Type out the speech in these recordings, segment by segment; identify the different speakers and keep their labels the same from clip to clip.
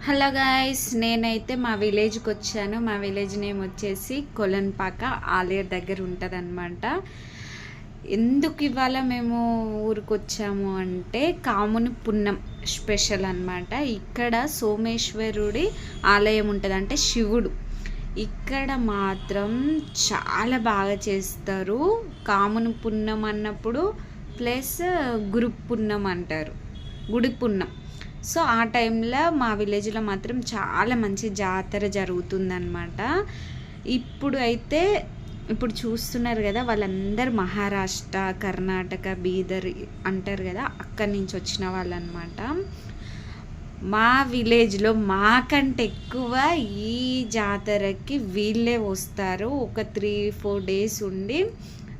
Speaker 1: Hello guys, నేనైతే మా విలేజ్కి వచ్చాను. మా విలేజ్ నేమ్ వచ్చేసి కొలన్పాక, ఆలేరు దగ్గర ఉంటుందన్నమాట. ఎందుకు ఇవాళ మేము ఊరికి వచ్చాము అంటే కాముని పున్నం స్పెషల్ అన్నమాట. ఇక్కడ సోమేశ్వరుడి ఆలయం ఉంటుంది, అంటే శివుడు. ఇక్కడ మాత్రం చాలా బాగా చేస్తారు. కాముని పున్నం అన్నప్పుడు ప్లస్ గురు పున్నం అంటారు, గుడి పున్నం. సో ఆ టైంలో మా విలేజ్లో మాత్రం చాలా మంచి జాతర జరుగుతుందన్నమాట. ఇప్పుడు చూస్తున్నారు కదా, వాళ్ళందరూ మహారాష్ట్ర, కర్ణాటక, బీదర్ అంటారు కదా, అక్కడి నుంచి వచ్చిన వాళ్ళు అనమాట. మా విలేజ్లో మాకంటే ఎక్కువ ఈ జాతరకి వీళ్ళే వస్తారు. ఒక 3-4 డేస్ ఉండి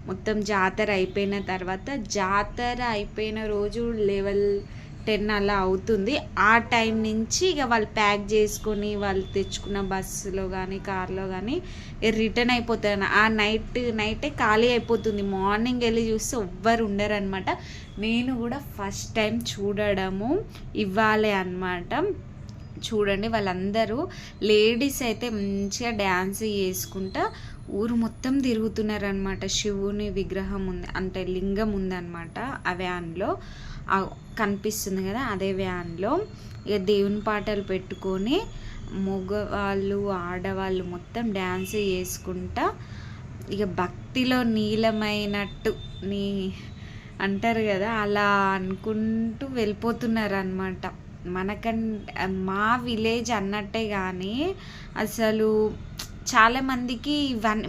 Speaker 1: మొత్తం జాతర అయిపోయిన తర్వాత, జాతర అయిపోయిన రోజు 11-10 అలా అవుతుంది. ఆ టైం నుంచి ఇక వాళ్ళు ప్యాక్ చేసుకొని వాళ్ళు తెచ్చుకున్న బస్సులో కానీ కార్లో కానీ రిటర్న్ అయిపోతారు. ఆ నైటే ఖాళీ అయిపోతుంది. మార్నింగ్ వెళ్ళి చూస్తే ఎవ్వరు ఉండరు అనమాట. నేను కూడా ఫస్ట్ టైం చూడడము ఇవ్వాలే అనమాట. చూడండి, వాళ్ళందరూ లేడీస్ అయితే మంచిగా డ్యాన్స్ చేసుకుంటా ఊరు మొత్తం తిరుగుతున్నారనమాట. శివుని విగ్రహం ఉంది, అంటే లింగం ఉందన్నమాట. ఆ వ్యాన్లో కనిపిస్తుంది కదా, అదే వ్యాన్లో ఇక దేవుని పాటలు పెట్టుకొని మగవాళ్ళు ఆడవాళ్ళు మొత్తం డ్యాన్స్ చేసుకుంటా ఇక భక్తిలో నీలమైనట్టు అంటారు కదా, అలా అనుకుంటూ వెళ్ళిపోతున్నారు అనమాట. మా విలేజ్ అన్నట్టే కానీ అసలు చాలామందికి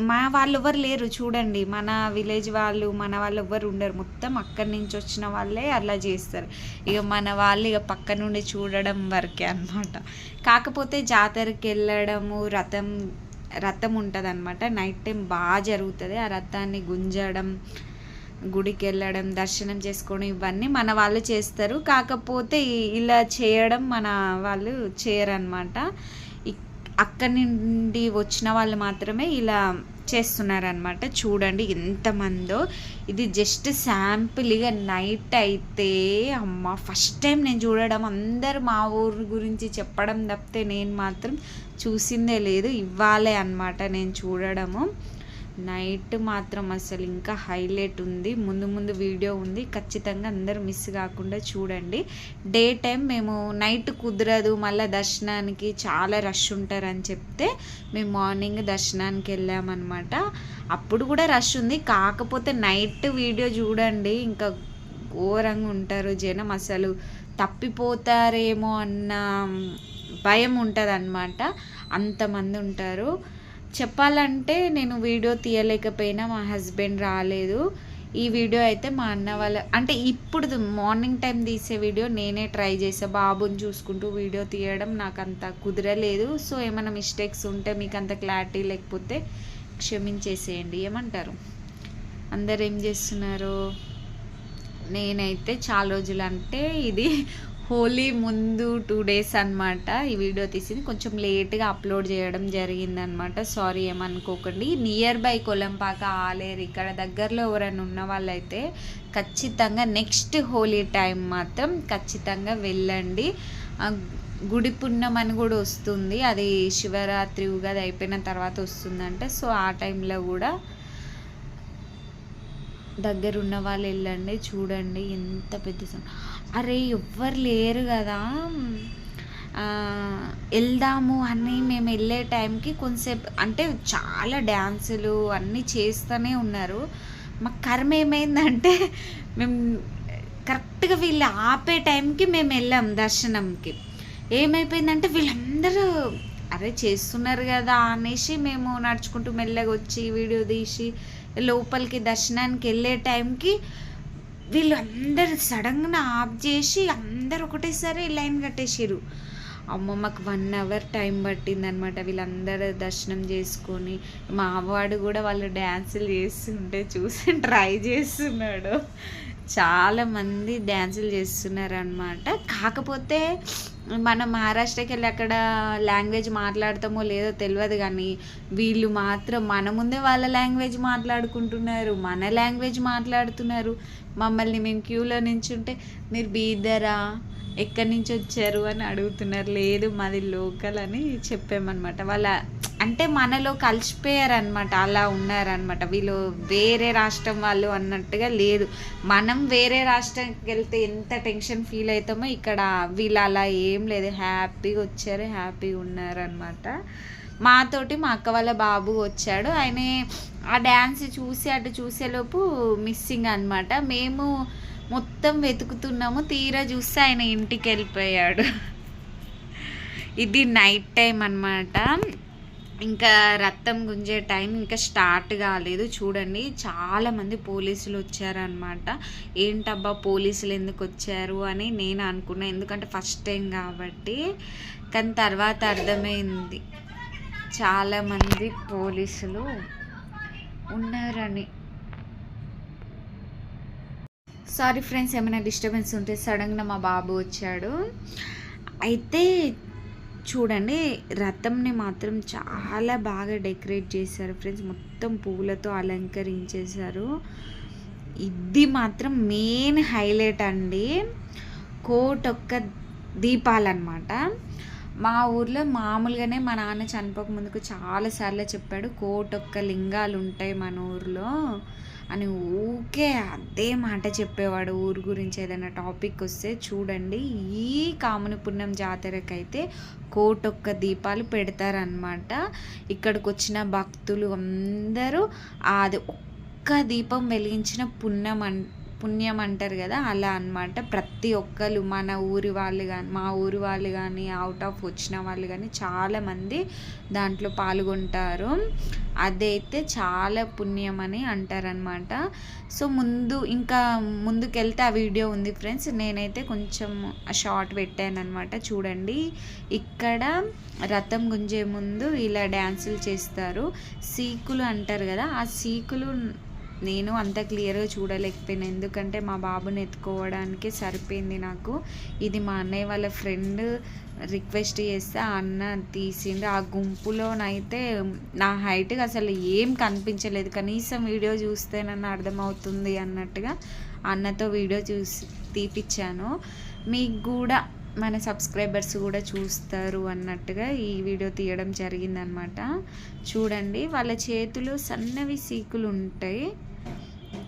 Speaker 1: మా వాళ్ళు ఎవరు లేరు చూడండి. మన విలేజ్ వాళ్ళు, మన వాళ్ళు ఎవరు ఉండరు. మొత్తం అక్కడి నుంచి వచ్చిన వాళ్ళే అలా చేస్తారు. ఇక మన వాళ్ళు ఇక పక్క నుండి చూడడం వరకే అనమాట. కాకపోతే జాతరకి వెళ్ళడము, రథం ఉంటుంది అనమాట. నైట్ టైం బాగా జరుగుతుంది. ఆ రథాన్ని గుంజడం, గుడికి వెళ్ళడం, దర్శనం చేసుకోవడం, ఇవన్నీ మన వాళ్ళు చేస్తారు. కాకపోతే ఇలా చేయడం మన వాళ్ళు చేయరన్నమాట. అక్కడి నుండి వచ్చిన వాళ్ళు మాత్రమే ఇలా చేస్తున్నారనమాట. చూడండి ఎంతమందో. ఇది జస్ట్ శాంపుల్గా నైట్ అయితే అమ్మ ఫస్ట్ టైం నేను చూడడం. అందరు మా ఊరు గురించి చెప్పడం తప్పితే నేను మాత్రం చూసిందే లేదు. ఇవ్వాలే అనమాట నేను చూడడము. నైట్ మాత్రం అసలు ఇంకా హైలైట్ ఉంది. ముందు వీడియో ఉంది, ఖచ్చితంగా అందరూ మిస్ కాకుండా చూడండి. డే టైం మేము నైట్ కుదరదు, మళ్ళీ దర్శనానికి చాలా రష్ ఉంటారని చెప్తే మేము మార్నింగ్ దర్శనానికి వెళ్ళామన్నమాట. అప్పుడు కూడా రష్ ఉంది, కాకపోతే నైట్ వీడియో చూడండి, ఇంకా ఘోరంగా ఉంటారు జనం. అసలు తప్పిపోతారేమో అన్న భయం ఉంటుంది అన్నమాట, అంతమంది ఉంటారు. చెప్పాలంటే నేను వీడియో తీయలేకపోయినా, మా హస్బెండ్ రాలేదు. ఈ వీడియో అయితే మా అన్న వాళ్ళ, అంటే ఇప్పుడు మార్నింగ్ టైం తీసే వీడియో నేనే ట్రై చేసాను. బాబుని చూసుకుంటూ వీడియో తీయడం నాకు అంత కుదరలేదు. సో ఏమైనా మిస్టేక్స్ ఉంటే, మీకు అంత క్లారిటీ లేకపోతే క్షమించేసేయండి. ఏమంటారు? అందరు ఏం చేస్తున్నారు? నేనైతే చాలా రోజులు, అంటే ఇది హోలీ ముందు 2 డేస్ అనమాట ఈ వీడియో తీసింది. కొంచెం లేట్గా అప్లోడ్ చేయడం జరిగిందనమాట, సారీ ఏమనుకోకండి. నియర్ బై కొలంపాక, ఆలేరు ఇక్కడ దగ్గరలో ఎవరైనా ఉన్న వాళ్ళైతే ఖచ్చితంగా నెక్స్ట్ హోలీ టైం మాత్రం ఖచ్చితంగా వెళ్ళండి. గుడి పున్నం అని కూడా వస్తుంది, అది శివరాత్రి ఉగాది అయిపోయిన తర్వాత వస్తుందంటే. సో ఆ టైంలో కూడా దగ్గరున్న వాళ్ళు వెళ్ళండి. చూడండి ఎంత పెద్ద. అరే ఎవ్వరు లేరు కదా, వెళ్దాము అని మేము వెళ్ళే టైంకి కొంతసేపు, అంటే చాలా డ్యాన్సులు అన్నీ చేస్తూనే ఉన్నారు. మాకు కర్మ ఏమైందంటే, మేము కరెక్ట్గా వీళ్ళు ఆపే టైంకి మేము వెళ్ళాం దర్శనంకి. ఏమైపోయిందంటే వీళ్ళందరూ అరే చేస్తున్నారు కదా అనేసి మేము నడుచుకుంటూ మెల్లగా వచ్చి వీడియో తీసి లోపలికి దర్శనానికి వెళ్ళే టైంకి వీళ్ళు అందరు సడన్గా ఆఫ్ చేసి అందరు ఒకటేసారి లైన్ కట్టేసారు. మాకు 1 అవర్ టైం పట్టిందనమాట వీళ్ళందరూ దర్శనం చేసుకొని. మా వాడు కూడా వాళ్ళు డ్యాన్సులు చేస్తుంటే చూసి ట్రై చేస్తున్నాడు. చాలామంది డ్యాన్సులు చేస్తున్నారు అనమాట. కాకపోతే మనం మహారాష్ట్రకి వెళ్ళి అక్కడ లాంగ్వేజ్ మాట్లాడతామో లేదో తెలియదు, కానీ వీళ్ళు మాత్రం మన ముందే వాళ్ళ లాంగ్వేజ్ మాట్లాడుకుంటున్నారు, మన లాంగ్వేజ్ మాట్లాడుతున్నారు. మమ్మల్ని మేము క్యూలో నించుంటే మీరు బీదరా, ఎక్కడి నుంచి వచ్చారు అని అడుగుతున్నారు. లేదు మాది లోకల్ అని చెప్పామన్నమాట. వాళ్ళ అంటే మనలో కలిసిపోయారనమాట, అలా ఉన్నారనమాట. వీళ్ళు వేరే రాష్ట్రం వాళ్ళు అన్నట్టుగా లేదు. మనం వేరే రాష్ట్రానికి వెళ్తే ఎంత టెన్షన్ ఫీల్ అవుతామో ఇక్కడ వీళ్ళు అలా ఏం లేదు, హ్యాపీగా వచ్చారు, హ్యాపీగా ఉన్నారనమాట. మాతోటి మా అక్క వాళ్ళ బాబు వచ్చాడు. ఆయన ఆ డ్యాన్స్ చూసి అటు చూసేలోపు మిస్సింగ్ అనమాట. మేము మొత్తం వెతుకుతున్నాము, తీరా చూస్తే ఆయన ఇంటికి వెళ్ళిపోయాడు. ఇది నైట్ టైం అనమాట. ఇంకా రక్తం గుంజే టైం ఇంకా స్టార్ట్ కాలేదు. చూడండి చాలామంది పోలీసులు వచ్చారనమాట. ఏంటబ్బా పోలీసులు ఎందుకు వచ్చారు అని నేను అనుకున్నా, ఎందుకంటే ఫస్ట్ టైం కాబట్టి. కానీ తర్వాత అర్థమైంది చాలామంది పోలీసులు ఉన్నారని. సారీ ఫ్రెండ్స్, ఏమైనా డిస్టర్బెన్స్ ఉంటే సడన్గా మా బాబు వచ్చాడు. అయితే చూడండి రథంని మాత్రం చాలా బాగా డెకరేట్ చేశారు ఫ్రెండ్స్, మొత్తం పువ్వులతో అలంకరించేశారు. ఇది మాత్రం మెయిన్ హైలైట్ అండి, కోటొక్క దీపాలన్నమాట. మా ఊర్లో మామూలుగానే మా నాన్న చనిపోక ముందుకు చాలాసార్లు చెప్పాడు, కోటొక్క లింగాలు ఉంటాయి మన ఊర్లో అని ఊకే అదే మాట చెప్పేవాడు. ఊరు గురించి ఏదైనా టాపిక్ వస్తే చూడండి, ఈ కామునిపుణ్యం జాతరకైతే కోటొక్క దీపాలు పెడతారనమాట. ఇక్కడికి వచ్చిన భక్తులు అందరూ అది ఒక్క దీపం వెలిగించిన పుణ్యం అంటారు కదా, అలా అనమాట. ప్రతి ఒక్కరు మన ఊరి వాళ్ళు కానీ, మా ఊరి వాళ్ళు కానీ, అవుట్ ఆఫ్ వచ్చిన వాళ్ళు కానీ చాలామంది దాంట్లో పాల్గొంటారు. అదైతే చాలా పుణ్యం అని అంటారనమాట. సో ఇంకా ముందుకెళ్తే ఆ వీడియో ఉంది ఫ్రెండ్స్, నేనైతే కొంచెం షార్ట్ పెట్టాను అనమాట. చూడండి ఇక్కడ రథం గుంజే ముందు ఇలా డ్యాన్సులు చేస్తారు. సీకులు అంటారు కదా, ఆ సీకులు నేను అంత క్లియర్గా చూడలేకపోయాను, ఎందుకంటే మా బాబుని ఎత్తుకోవడానికే సరిపోయింది నాకు. ఇది మా అన్నయ్య వాళ్ళ ఫ్రెండ్ రిక్వెస్ట్ చేస్తే ఆ అన్న తీసిండు. ఆ గుంపులోనైతే నా హైట్కి అసలు ఏం కనిపించలేదు, కనీసం వీడియో చూస్తేనన్నా అర్థమవుతుంది అన్నట్టుగా అన్నతో వీడియో తీపిచ్చాను. మీకు కూడా మన సబ్స్క్రైబర్స్ కూడా చూస్తారు అన్నట్టుగా ఈ వీడియో తీయడం జరిగిందనమాట. చూడండి వాళ్ళ చేతులు సన్నవి సీకులు ఉంటాయి.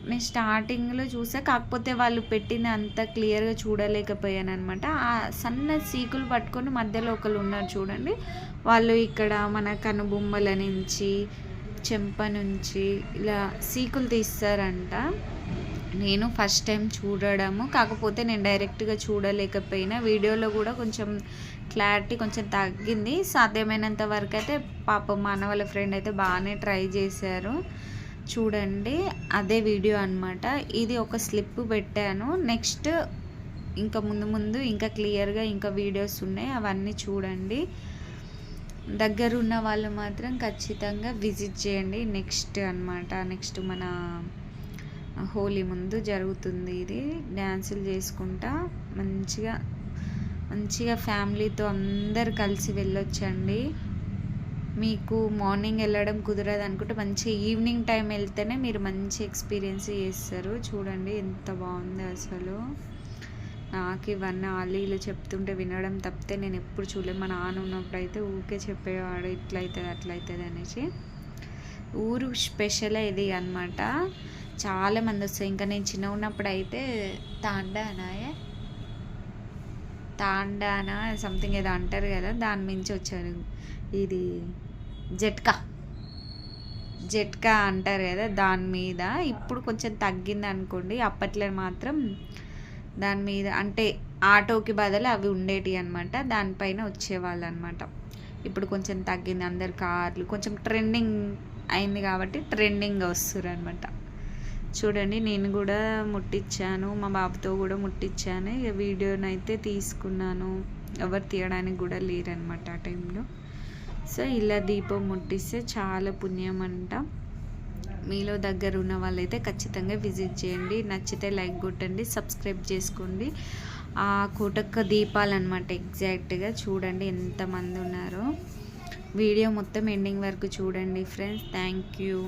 Speaker 1: నేను స్టార్టింగ్లో చూసా, కాకపోతే వాళ్ళు పెట్టిన అంత క్లియర్గా చూడలేకపోయాను అనమాట. ఆ సన్న సీకులు పట్టుకొని మధ్యలో ఒకరు ఉన్నారు చూడండి, వాళ్ళు ఇక్కడ మన కనుబొమ్మల నుంచి చెంప నుంచి ఇలా సీకులు తీస్తారంట. నేను ఫస్ట్ టైం చూడడము, కాకపోతే నేను డైరెక్ట్గా చూడలేకపోయినా. వీడియోలో కూడా కొంచెం క్లారిటీ కొంచెం తగ్గింది. సాధ్యమైనంత వరకు అయితే పాపం మా అన్న వాళ్ళ ఫ్రెండ్ అయితే బాగానే ట్రై చేశారు. చూడండి అదే వీడియో అనమాట. ఇది ఒక స్లిప్ పెట్టాను. నెక్స్ట్ ఇంకా ముందు ఇంకా క్లియర్గా ఇంకా వీడియోస్ ఉన్నాయి, అవన్నీ చూడండి. దగ్గరున్న వాళ్ళు మాత్రం ఖచ్చితంగా విజిట్ చేయండి. నెక్స్ట్ అనమాట, నెక్స్ట్ మన హోలీ ముందు జరుగుతుంది ఇది. డ్యాన్సులు చేసుకుంటా మంచిగా ఫ్యామిలీతో అందరు కలిసి వెళ్ళొచ్చండి. మీకు మార్నింగ్ వెళ్ళడం కుదరదు అనుకుంటే మంచి ఈవినింగ్ టైం వెళ్తేనే మీరు మంచి ఎక్స్పీరియన్స్ చేస్తారు. చూడండి ఎంత బాగుంది అసలు. నాకు ఇవన్నీ ఆలీలు చెప్తుంటే వినడం తప్పితే నేను ఎప్పుడు చూడలేదు. మా నాన్న ఉన్నప్పుడు అయితే ఊరికే చెప్పేవాడు ఇట్లయితుంది అట్లయితుంది అనేసి. ఊరు స్పెషల్ ఇది అనమాట. చాలామంది వస్తాయి. ఇంకా నేను చిన్న ఉన్నప్పుడు అయితే తాండానా సంథింగ్ ఏదో అంటారు కదా, దాని మించి వచ్చారు. ఇది జట్కా అంటారు కదా, దాని మీద ఇప్పుడు కొంచెం తగ్గింది అనుకోండి. అప్పట్లో మాత్రం దాని మీద అంటే ఆటోకి బదులు అవి ఉండేటివి అనమాట, దానిపైన వచ్చేవాళ్ళు అనమాట. ఇప్పుడు కొంచెం తగ్గింది, అందరు కార్లు కొంచెం ట్రెండింగ్ అయింది కాబట్టి ట్రెండింగ్ వస్తున్నారు అనమాట. చూడండి నేను కూడా ముట్టించాను, మా బాబుతో కూడా ముట్టించాను. ఇక వీడియోనైతే తీసుకున్నాను, ఎవరు తీయడానికి కూడా లేరనమాట ఆ టైంలో. సో ఇలా దీపం ముట్టిస్తే చాలా పుణ్యం అంట. మీలో దగ్గర ఉన్న వాళ్ళైతే ఖచ్చితంగా విజిట్ చేయండి. నచ్చితే లైక్ కొట్టండి, సబ్స్క్రైబ్ చేసుకోండి. ఆ కోటొక్క దీపాలు అనమాట ఎగ్జాక్ట్గా. చూడండి ఎంతమంది ఉన్నారో. వీడియో మొత్తం ఎండింగ్ వరకు చూడండి ఫ్రెండ్స్. Thank you.